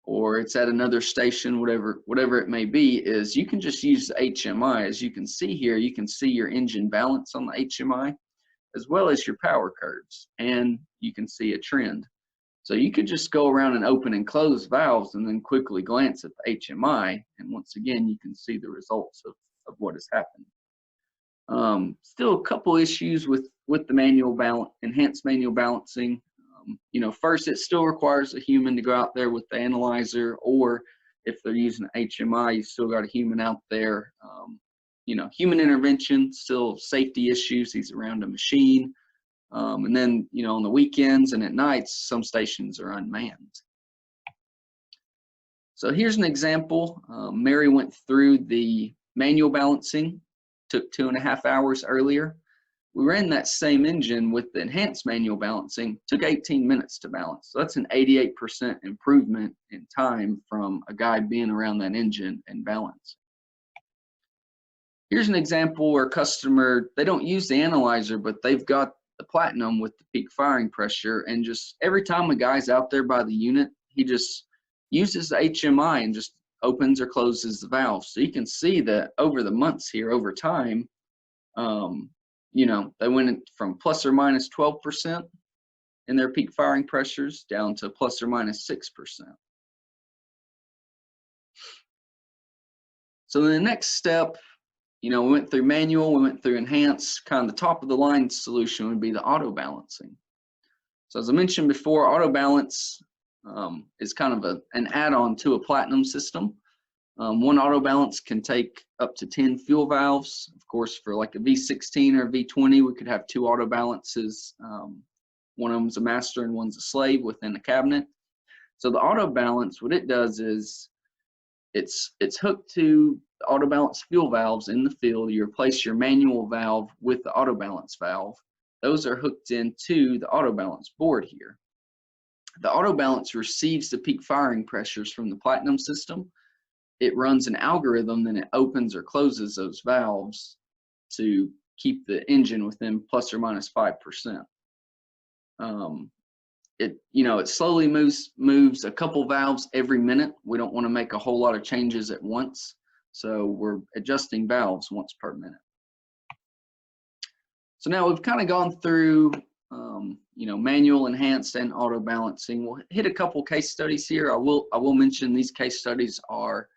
or it's at another station, whatever it may be, is you can just use the HMI. As you can see here, you can see your engine balance on the HMI, as well as your power curves, and you can see a trend. So you could just go around and open and close valves and then quickly glance at the HMI, and once again, you can see the results of what has happened. Still a couple issues with the enhanced manual balancing. First, it still requires a human to go out there with the analyzer, or if they're using HMI, you still got a human out there. Human intervention, still safety issues. He's around a machine. And then, on the weekends and at nights, some stations are unmanned. So here's an example. Mary went through the manual balancing, took 2.5 hours earlier. We ran that same engine with the enhanced manual balancing, took 18 minutes to balance. So that's an 88% improvement in time from a guy being around that engine and balance. Here's an example where a customer, they don't use the analyzer, but they've got the Platinum with the peak firing pressure, and just every time a guy's out there by the unit, he just uses the HMI and just opens or closes the valve. So you can see that over the months here, over time, they went from plus or minus 12% in their peak firing pressures down to plus or minus 6%. So the next step, we went through manual, we went through enhanced. Kind of the top of the line solution would be the auto balancing. So as I mentioned before, auto balance is kind of an add-on to a Platinum system. One auto balance can take up to 10 fuel valves. Of course, for like a V16 or a V20, we could have 2 auto balances. One of them's a master and one's a slave within the cabinet. So the auto balance, what it does is it's hooked to the auto balance fuel valves in the field. You replace your manual valve with the auto balance valve. Those are hooked into the auto balance board here. The auto balance receives the peak firing pressures from the Platinum system. It runs an algorithm, then it opens or closes those valves to keep the engine within plus or minus 5%. It slowly moves a couple valves every minute. We don't want to make a whole lot of changes at once, so we're adjusting valves once per minute. So now we've kind of gone through manual, enhanced, and auto balancing. We'll hit a couple case studies here. I will mention these case studies are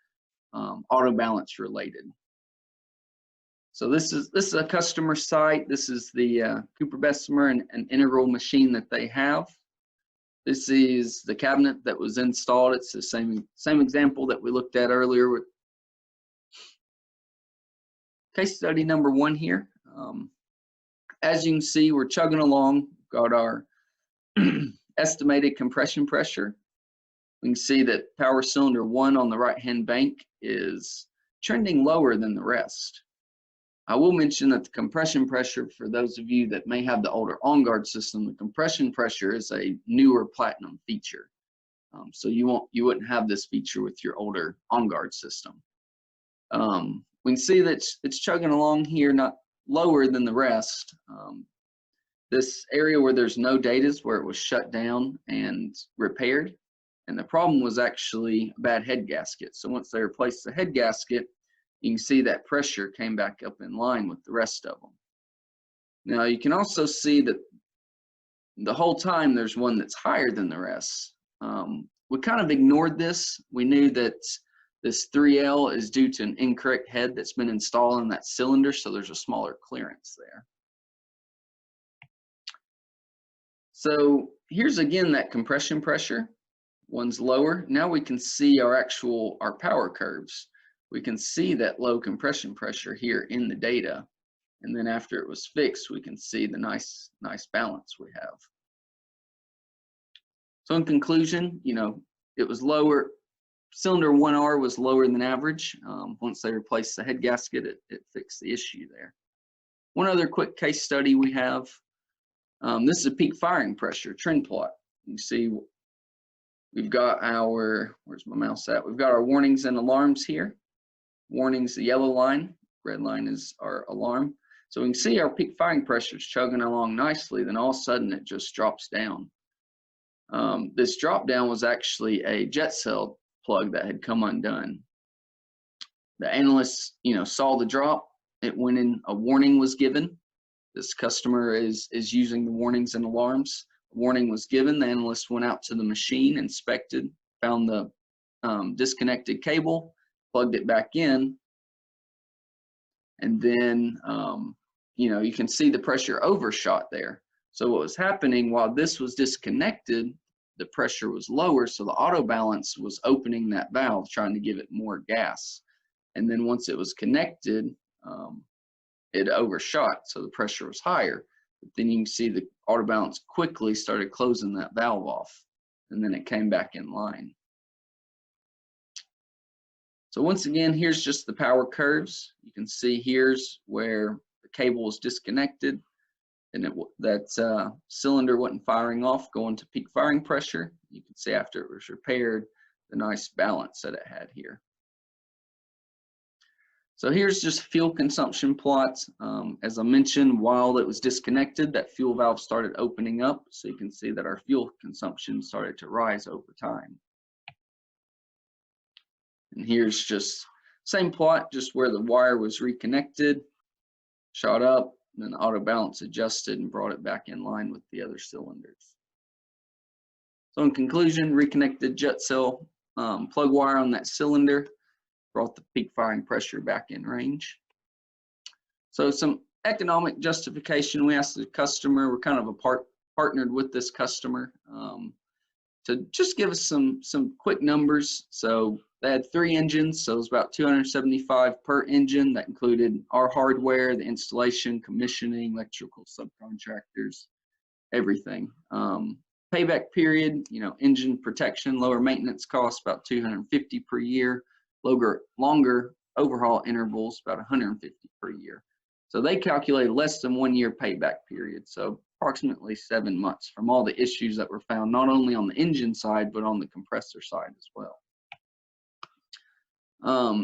auto balance related. So this is a customer site. This is the Cooper Bessemer and integral machine that they have. This is the cabinet that was installed. It's the same example that we looked at earlier with case study number 1 here. As you can see, we're chugging along, got our estimated compression pressure. We can see that power cylinder 1 on the right-hand bank is trending lower than the rest. I will mention that the compression pressure, for those of you that may have the older on-guard system, the compression pressure is a newer Platinum feature. So you wouldn't have this feature with your older on-guard system. We can see that it's chugging along here, not lower than the rest. This area where there's no data is where it was shut down and repaired. And the problem was actually a bad head gasket. So once they replaced the head gasket, you can see that pressure came back up in line with the rest of them. Now you can also see that the whole time there's one that's higher than the rest. We kind of ignored this. We knew that this 3L is due to an incorrect head that's been installed in that cylinder, so there's a smaller clearance there. So here's again that compression pressure. One's lower. Now we can see our power curves. We can see that low compression pressure here in the data, and then after it was fixed, we can see the nice balance we have. So in conclusion, it was lower. cylinder 1R was lower than average. Once they replaced the head gasket, it fixed the issue there. One other quick case study we have, this is a peak firing pressure trend plot. You see we've got our, where's my mouse at? We've got our warnings and alarms here. Warnings, the yellow line, red line is our alarm. So we can see our peak firing pressure is chugging along nicely, then all of a sudden it just drops down. This drop down was actually a jet cell plug that had come undone. The analysts, saw the drop. It went in, a warning was given. This customer is using the warnings and alarms. A warning was given. The analyst went out to the machine, inspected, found the disconnected cable, plugged it back in, and then you can see the pressure overshot there. So what was happening while this was disconnected, the pressure was lower, so the auto balance was opening that valve, trying to give it more gas. And then once it was connected, it overshot, so the pressure was higher. But then you can see the auto balance quickly started closing that valve off, and then it came back in line. So once again, here's just the power curves. You can see here's where the cable was disconnected, and that cylinder wasn't firing off, going to peak firing pressure. You can see after it was repaired, the nice balance that it had here. So here's just fuel consumption plots. As I mentioned, while it was disconnected, that fuel valve started opening up. So you can see that our fuel consumption started to rise over time. And here's just same plot, just where the wire was reconnected, shot up, and then the auto balance adjusted and brought it back in line with the other cylinders. So in conclusion, reconnected jet cell plug wire on that cylinder brought the peak firing pressure back in range. So some economic justification, we asked the customer, we're kind of partnered with this customer to just give us some quick numbers. So they had 3 engines, so it was about $275 per engine. That included our hardware, the installation, commissioning, electrical subcontractors, everything. Payback period, engine protection, lower maintenance costs, about $250 per year. Longer overhaul intervals, about $150 per year. So they calculated less than 1 year payback period, so approximately 7 months from all the issues that were found, not only on the engine side, but on the compressor side as well.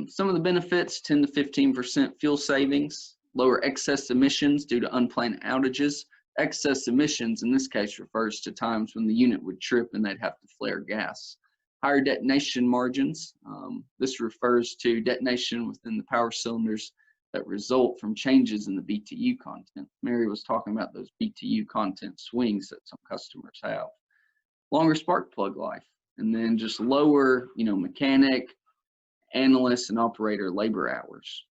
Some of the benefits, 10 to 15% fuel savings, lower excess emissions due to unplanned outages. Excess emissions in this case refers to times when the unit would trip and they'd have to flare gas. Higher detonation margins. This refers to detonation within the power cylinders that result from changes in the BTU content. Mary was talking about those BTU content swings that some customers have. Longer spark plug life, and then just lower, mechanic, analyst, and operator labor hours.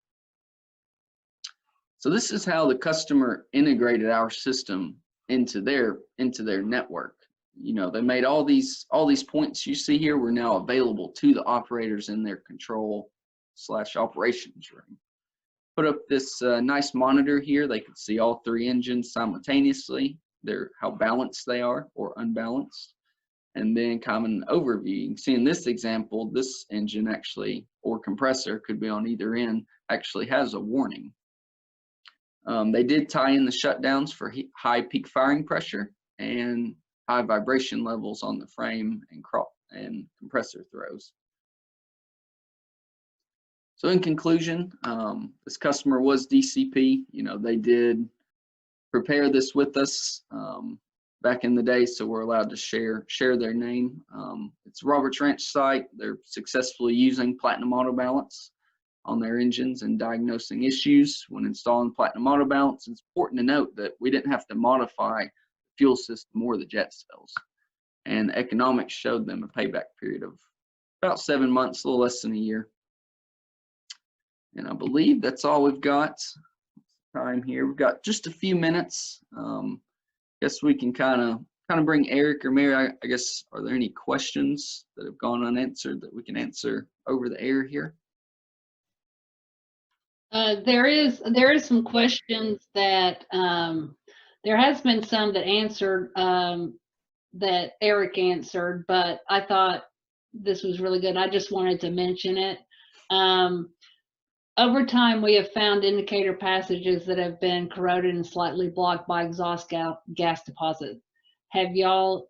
So this is how the customer integrated our system into their network. They made all these points you see here were now available to the operators in their control/operations room. Put up this nice monitor here. They could see all 3 engines simultaneously, how balanced they are or unbalanced, and then kind of an overview. You can see in this example, this engine actually, or compressor, could be on either end, actually has a warning. They did tie in the shutdowns for high peak firing pressure and high vibration levels on the frame and compressor throws. So in conclusion, this customer was DCP. They did prepare this with us back in the day, so we're allowed to share their name. It's Roberts Ranch site. They're successfully using Platinum Auto Balance on their engines and diagnosing issues when installing Platinum Auto Balance. It's important to note that we didn't have to modify the fuel system or the jet cells, and economics showed them a payback period of about 7 months, a little less than a year. And I believe that's all we've got time here. We've got just a few minutes. Guess we can kind of bring Eric or Mary. I guess, are there any questions that have gone unanswered that we can answer over the air here? There is some questions that there has been some that answered that Eric answered, but I thought this was really good. I just wanted to mention it. Over time, we have found indicator passages that have been corroded and slightly blocked by exhaust gas deposit. Have y'all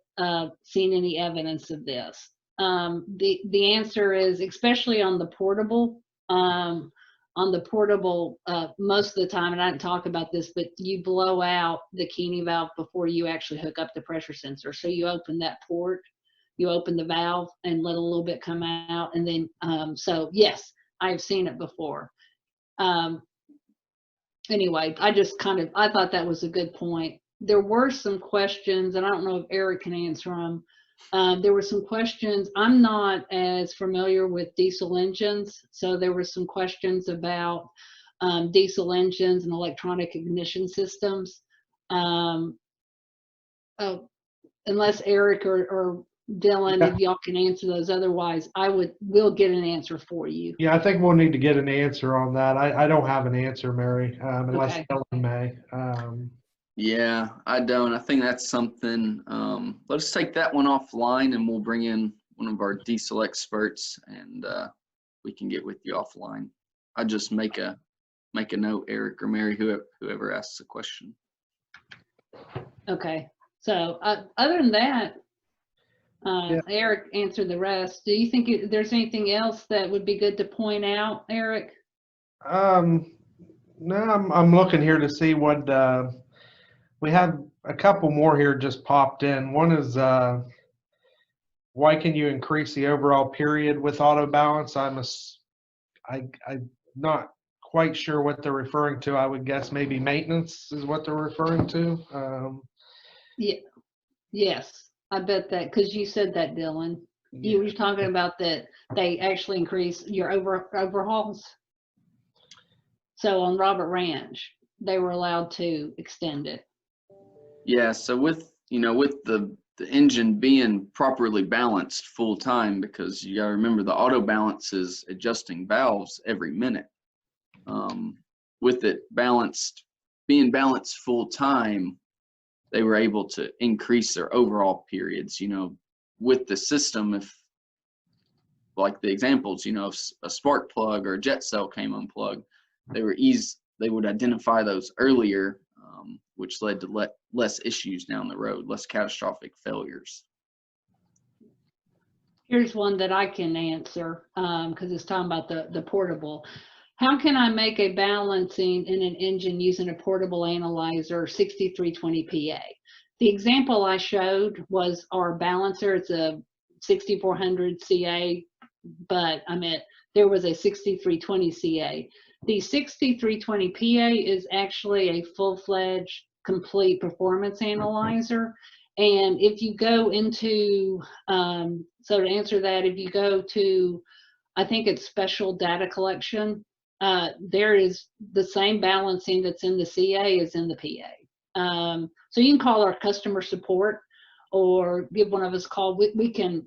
seen any evidence of this? The answer is, especially on the portable, most of the time, and I didn't talk about this, but you blow out the Keeney valve before you actually hook up the pressure sensor. So you open that port, you open the valve and let a little bit come out. And then, so yes, I've seen it before. Anyway, I thought that was a good point. There were some questions, and I don't know if Eric can answer them. There were some questions. I'm not as familiar with diesel engines, so there were some questions about diesel engines and electronic ignition systems. Unless Eric or Dylan, if y'all can answer those, otherwise we'll get an answer for you. Yeah, I think we'll need to get an answer on that. I don't have an answer, Mary, unless Okay. Dylan may. Yeah, I don't. I think that's something, let's take that one offline and we'll bring in one of our diesel experts and we can get with you offline. I just make a note, Eric or Mary, whoever asks the question. Okay. So other than that, Yeah. Eric answered the rest. Do you think there's anything else that would be good to point out, Eric? No, I'm looking here to see what we have. A couple more here just popped in. One is why can you increase the overall period with auto balance? I'm not quite sure what they're referring to. I would guess maybe maintenance is what they're referring to. Yeah. Yes, I bet that, because you said that, Dylan. You were talking about that they actually increase your overhauls. So on Robert Ranch, they were allowed to extend it. Yeah, so with the engine being properly balanced full time, because you gotta remember the auto balance is adjusting valves every minute. With it being balanced full time, they were able to increase their overall periods. With the system, if like the examples, if a spark plug or a jet cell came unplugged, they would identify those earlier, which led to less issues down the road, less catastrophic failures. Here's one that I can answer because it's talking about the portable. How can I make a balancing in an engine using a portable analyzer 6320 PA? The example I showed was our balancer. It's a 6400 CA, but there was a 6320 CA. The 6320 PA is actually a full-fledged, complete performance analyzer. And if you go into, so to answer that, if you go to, I think it's special data collection, there is the same balancing that's in the CA is in the PA. So you can call our customer support or give one of us a call. We can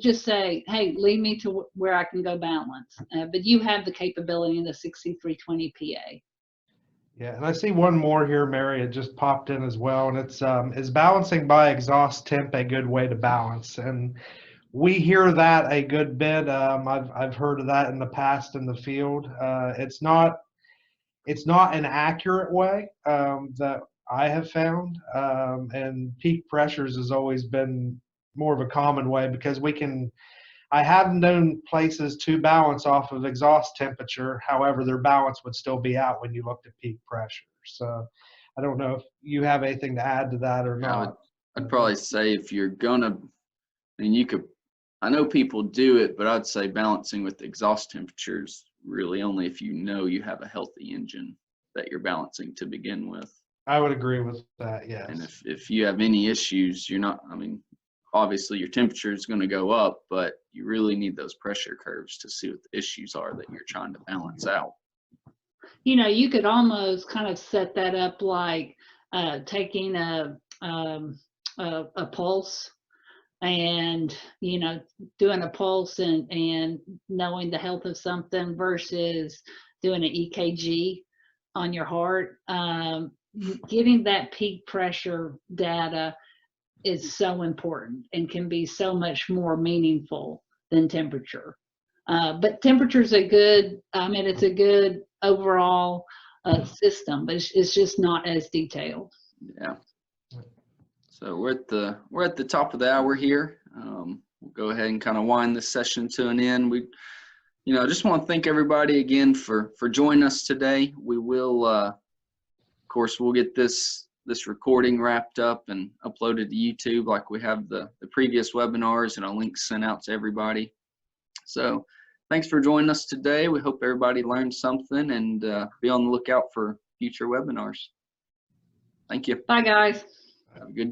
just say, hey, lead me to where I can go balance. But you have the capability in the 6320 PA. Yeah, and I see one more here, Mary. It just popped in as well, and it's is balancing by exhaust temp a good way to balance? And we hear that a good bit. I've heard of that in the past in the field. It's not an accurate way that I have found, and peak pressures has always been more of a common way because I have known places to balance off of exhaust temperature. However, their balance would still be out when you looked at peak pressure. So I don't know if you have anything to add to that or not. I'd probably say if you're gonna, I know people do it, but I'd say balancing with exhaust temperatures really only if you have a healthy engine that you're balancing to begin with. I would agree with that, yes. And if you have any issues, obviously your temperature is going to go up, but you really need those pressure curves to see what the issues are that you're trying to balance out. You could almost kind of set that up like taking a pulse and, doing a pulse and knowing the health of something versus doing an EKG on your heart. Getting that peak pressure data is so important and can be so much more meaningful than temperature. But temperature's a good, I mean, it's a good overall system, but it's just not as detailed. Yeah. So we're at the top of the hour here. We'll go ahead and kind of wind this session to an end. We, I just want to thank everybody again for joining us today. We will, of course, we'll get this recording wrapped up and uploaded to YouTube like we have the previous webinars, and a link sent out to everybody. So thanks for joining us today. We hope everybody learned something, and be on the lookout for future webinars. Thank you. Bye, guys. Have a good